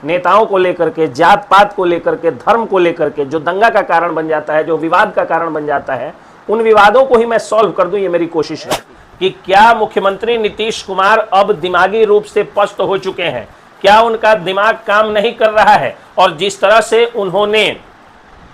नेताओं को लेकर के, जात पात को लेकर के, धर्म को लेकर के जो दंगा का कारण बन जाता है, जो विवाद का कारण बन जाता है, उन विवादों को ही मैं सॉल्व कर दूं, ये मेरी कोशिश है। कि क्या मुख्यमंत्री नीतीश कुमार अब दिमागी रूप से पस्त हो चुके हैं? क्या उनका दिमाग काम नहीं कर रहा है? और जिस तरह से उन्होंने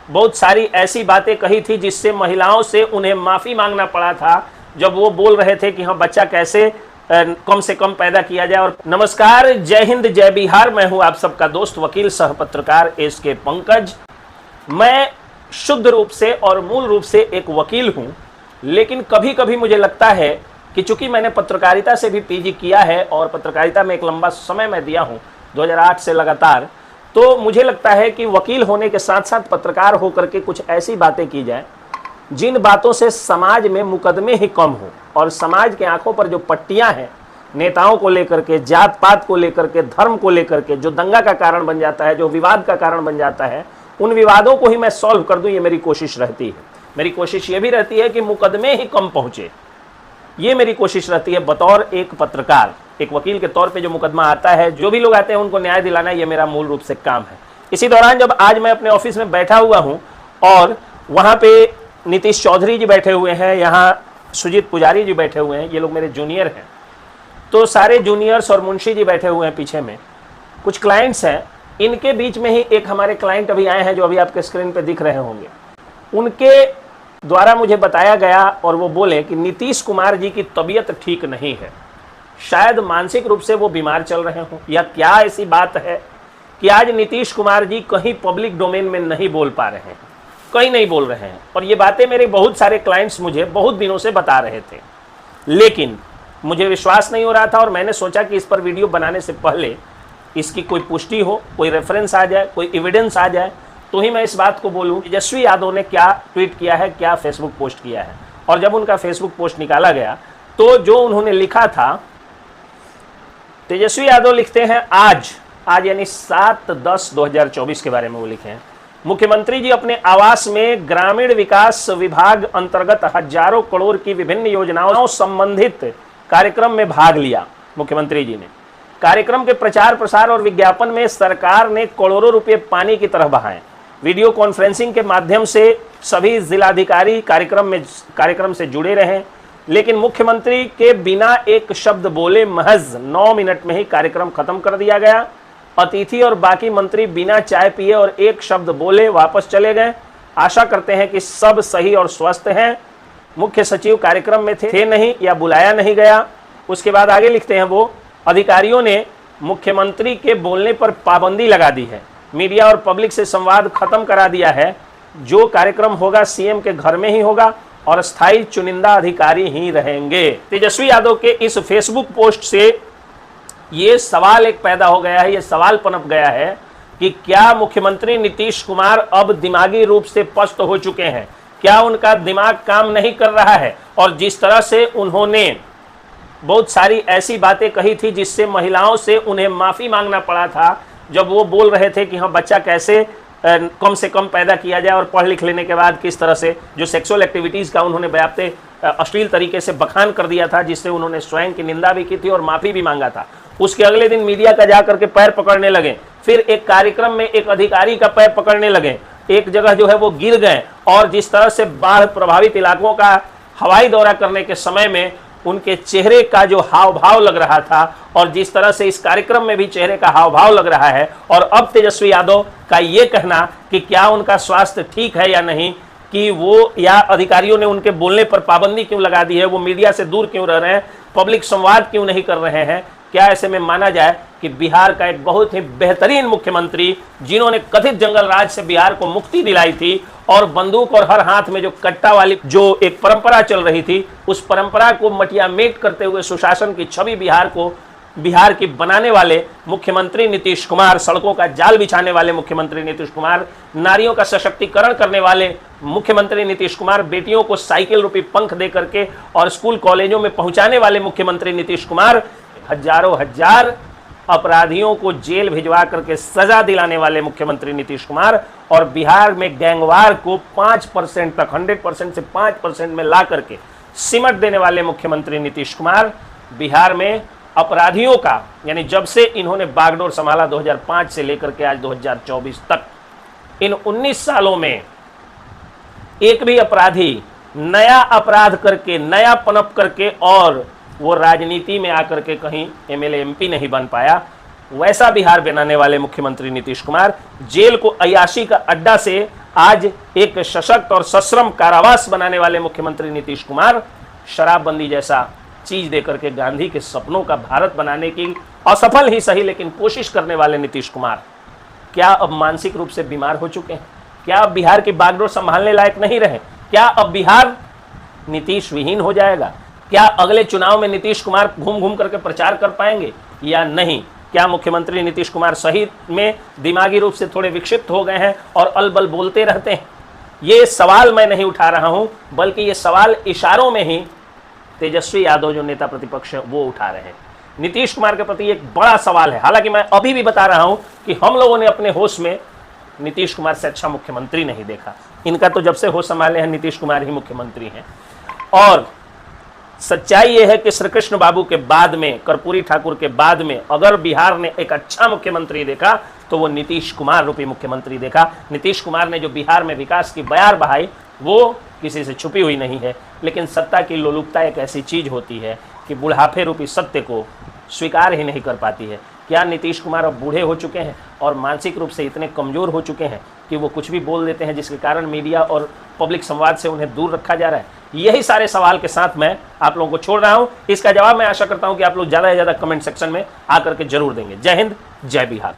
बहुत सारी ऐसी बातें कही थी जिससे महिलाओं से उन्हें माफ़ी मांगना पड़ा था, जब वो बोल रहे थे कि हाँ, बच्चा कैसे कम से कम पैदा किया जाए। और नमस्कार, जय हिंद, जय बिहार। मैं हूं आप सबका दोस्त, वकील सह पत्रकार एसके पंकज। मैं शुद्ध रूप से और मूल रूप से एक वकील हूं, लेकिन कभी कभी मुझे लगता है कि चूंकि मैंने पत्रकारिता से भी पीजी किया है और पत्रकारिता में एक लंबा समय मैं दिया हूं 2008 से लगातार, तो मुझे लगता है कि वकील होने के साथ साथ पत्रकार होकर के कुछ ऐसी बातें की जाए जिन बातों से समाज में मुकदमे ही कम हो और समाज के आंखों पर जो पट्टियां हैं नेताओं को लेकर के, जात पात को लेकर के, धर्म को लेकर के जो दंगा का कारण बन जाता है, जो विवाद का कारण बन जाता है, उन विवादों को ही मैं सॉल्व कर दूं, ये मेरी कोशिश रहती है। मेरी कोशिश ये भी रहती है कि मुकदमे ही कम पहुंचे, ये मेरी कोशिश रहती है बतौर एक पत्रकार, एक वकील के तौर पे जो मुकदमा आता है, जो भी लोग आते हैं उनको न्याय दिलाना, ये मेरा मूल रूप से काम है। इसी दौरान जब आज मैं अपने ऑफिस में बैठा हुआ हूँ और वहाँ पे नीतीश चौधरी जी बैठे हुए हैं, यहाँ सुजीत पुजारी जी बैठे हुए हैं, ये लोग मेरे जूनियर हैं, तो सारे जूनियर्स और मुंशी जी बैठे हुए हैं पीछे में, कुछ क्लाइंट्स हैं, इनके बीच में ही एक हमारे क्लाइंट अभी आए हैं जो अभी आपके स्क्रीन पे दिख रहे होंगे। उनके द्वारा मुझे बताया गया और वो बोले कि नीतीश कुमार जी की तबीयत ठीक नहीं है, शायद मानसिक रूप से वो बीमार चल रहे हों, या क्या ऐसी बात है कि आज नीतीश कुमार जी कहीं पब्लिक डोमेन में नहीं बोल पा रहे हैं, कहीं नहीं बोल रहे हैं। और ये बातें मेरे बहुत सारे क्लाइंट्स मुझे बहुत दिनों से बता रहे थे, लेकिन मुझे विश्वास नहीं हो रहा था और मैंने सोचा कि इस पर वीडियो बनाने से पहले इसकी कोई पुष्टि हो, कोई रेफरेंस आ जाए, कोई एविडेंस आ जाए, तो ही मैं इस बात को बोलूं। तेजस्वी यादव ने क्या ट्वीट किया है, क्या फेसबुक पोस्ट किया है। और जब उनका फेसबुक पोस्ट निकाला गया तो जो उन्होंने लिखा था, तेजस्वी यादव लिखते हैं आज यानी 7/10/2024 के बारे में वो लिखे हैं, मुख्यमंत्री जी अपने आवास में ग्रामीण विकास विभाग अंतर्गत हजारों करोड़ की विभिन्न योजनाओं संबंधित कार्यक्रम में भाग लिया। मुख्यमंत्री जी ने कार्यक्रम के प्रचार प्रसार और विज्ञापन में सरकार ने करोड़ों रुपए पानी की तरह बहाए। वीडियो कॉन्फ्रेंसिंग के माध्यम से सभी जिलाधिकारी कार्यक्रम से जुड़े रहे, लेकिन मुख्यमंत्री के बिना एक शब्द बोले महज 9 मिनट में ही कार्यक्रम खत्म कर दिया गया। अतिथि और बाकी मंत्री बिना चाय पिए और एक शब्द बोले वापस चले गए। आशा करते हैं कि सब सही और स्वस्थ हैं। मुख्य सचिव कार्यक्रम में थे नहीं या बुलाया नहीं गया। उसके बाद आगे लिखते हैं वो, अधिकारियों ने मुख्यमंत्री के बोलने पर पाबंदी लगा दी है, मीडिया और पब्लिक से संवाद खत्म करा दिया है, जो कार्यक्रम होगा सीएम के घर में ही होगा और स्थायी चुनिंदा अधिकारी ही रहेंगे। तेजस्वी यादव के इस फेसबुक पोस्ट से ये सवाल एक पैदा हो गया है, ये सवाल पनप गया है कि क्या मुख्यमंत्री नीतीश कुमार अब दिमागी रूप से पस्त हो चुके हैं? क्या उनका दिमाग काम नहीं कर रहा है? और जिस तरह से उन्होंने बहुत सारी ऐसी बातें कही थी जिससे महिलाओं से उन्हें माफ़ी मांगना पड़ा था, जब वो बोल रहे थे कि हाँ, बच्चा कैसे कम से कम पैदा किया जाए और पढ़ लिख लेने के बाद किस तरह से जो सेक्सुअल एक्टिविटीज़ का उन्होंने बयाप्ते अश्लील तरीके से बखान कर दिया था, जिससे उन्होंने स्वयं की निंदा भी की थी और माफ़ी भी मांगा था। उसके अगले दिन मीडिया का जा करके पैर पकड़ने लगे, फिर एक कार्यक्रम में एक अधिकारी का पैर पकड़ने लगे, एक जगह जो है वो गिर गए, और जिस तरह से बाढ़ प्रभावित इलाकों का हवाई दौरा करने के समय में उनके चेहरे का जो हाव भाव लग रहा था और जिस तरह से इस कार्यक्रम में भी चेहरे का हाव भाव लग रहा है, और अब तेजस्वी यादव का ये कहना कि क्या उनका स्वास्थ्य ठीक है या नहीं, कि वो या अधिकारियों ने उनके बोलने पर पाबंदी क्यों लगा दी है, वो मीडिया से दूर क्यों रह रहे हैं, पब्लिक संवाद क्यों नहीं कर रहे हैं, क्या ऐसे में माना जाए कि बिहार का एक बहुत ही बेहतरीन मुख्यमंत्री, जिन्होंने कथित जंगल राज से बिहार को मुक्ति दिलाई थी और बंदूक और हर हाथ में जो कट्टा वाली जो एक परंपरा चल रही थी, उस परंपरा को मटियामेट करते हुए सुशासन की छवि बिहार की बनाने वाले मुख्यमंत्री नीतीश कुमार, सड़कों का जाल बिछाने वाले मुख्यमंत्री नीतीश कुमार, नारियों का सशक्तिकरण करने वाले मुख्यमंत्री नीतीश कुमार, बेटियों को साइकिल रूपी पंख दे करके और स्कूल कॉलेजों में पहुंचाने वाले मुख्यमंत्री नीतीश कुमार, हजारों हजार अपराधियों को जेल भिजवा करके सजा दिलाने वाले मुख्यमंत्री नीतीश कुमार, और बिहार में गैंगवार को 5% तक 100% से 5% में ला करके सिमट देने वाले मुख्यमंत्री नीतीश कुमार, बिहार में अपराधियों का, यानी जब से इन्होंने बागडोर संभाला 2005 से लेकर के आज 2024 तक, इन 19 सालों में एक भी अपराधी नया अपराध करके, नया पनप करके और वो राजनीति में आकर के कहीं एमएलए एमपी नहीं बन पाया। वैसा बिहार बनाने वाले मुख्यमंत्री नीतीश कुमार, जेल को अय्याशी का अड्डा से आज एक सशक्त और सश्रम कारावास बनाने वाले मुख्यमंत्री नीतीश कुमार, शराबबंदी जैसा चीज देकर के गांधी के सपनों का भारत बनाने की असफल ही सही लेकिन कोशिश करने वाले नीतीश कुमार क्या अब मानसिक रूप से बीमार हो चुके हैं? क्या अब बिहार की बागडोर संभालने लायक नहीं रहे? क्या अब बिहार नीतीश विहीन हो जाएगा? क्या अगले चुनाव में नीतीश कुमार घूम घूम करके प्रचार कर पाएंगे या नहीं? क्या मुख्यमंत्री नीतीश कुमार सही में दिमागी रूप से थोड़े विक्षिप्त हो गए हैं और अलबल बोलते रहते हैं? ये सवाल मैं नहीं उठा रहा हूं, बल्कि ये सवाल इशारों में ही तेजस्वी यादव जो नेता प्रतिपक्ष है वो उठा रहे हैं। नीतीश कुमार के प्रति एक बड़ा सवाल है। हालांकि मैं अभी भी बता रहा हूं कि हम लोगों ने अपने होश में नीतीश कुमार से अच्छा मुख्यमंत्री नहीं देखा। इनका तो जब से होश संभाले हैं नीतीश कुमार ही मुख्यमंत्री हैं। और सच्चाई यह है कि श्री कृष्ण बाबू के बाद में, कर्पूरी ठाकुर के बाद में अगर बिहार ने एक अच्छा मुख्यमंत्री देखा तो वो नीतीश कुमार रूपी मुख्यमंत्री देखा। नीतीश कुमार ने जो बिहार में विकास की बयार बहाई वो किसी से छुपी हुई नहीं है। लेकिन सत्ता की लोलुपता एक ऐसी चीज होती है कि बुढ़ापे रूपी सत्य को स्वीकार ही नहीं कर पाती है। क्या नीतीश कुमार अब बूढ़े हो चुके हैं और मानसिक रूप से इतने कमजोर हो चुके हैं कि वो कुछ भी बोल देते हैं, जिसके कारण मीडिया और पब्लिक संवाद से उन्हें दूर रखा जा रहा है? यही सारे सवाल के साथ मैं आप लोगों को छोड़ रहा हूं। इसका जवाब मैं आशा करता हूं कि आप लोग ज़्यादा से ज़्यादा कमेंट सेक्शन में आकर के जरूर देंगे। जय हिंद, जय बिहार।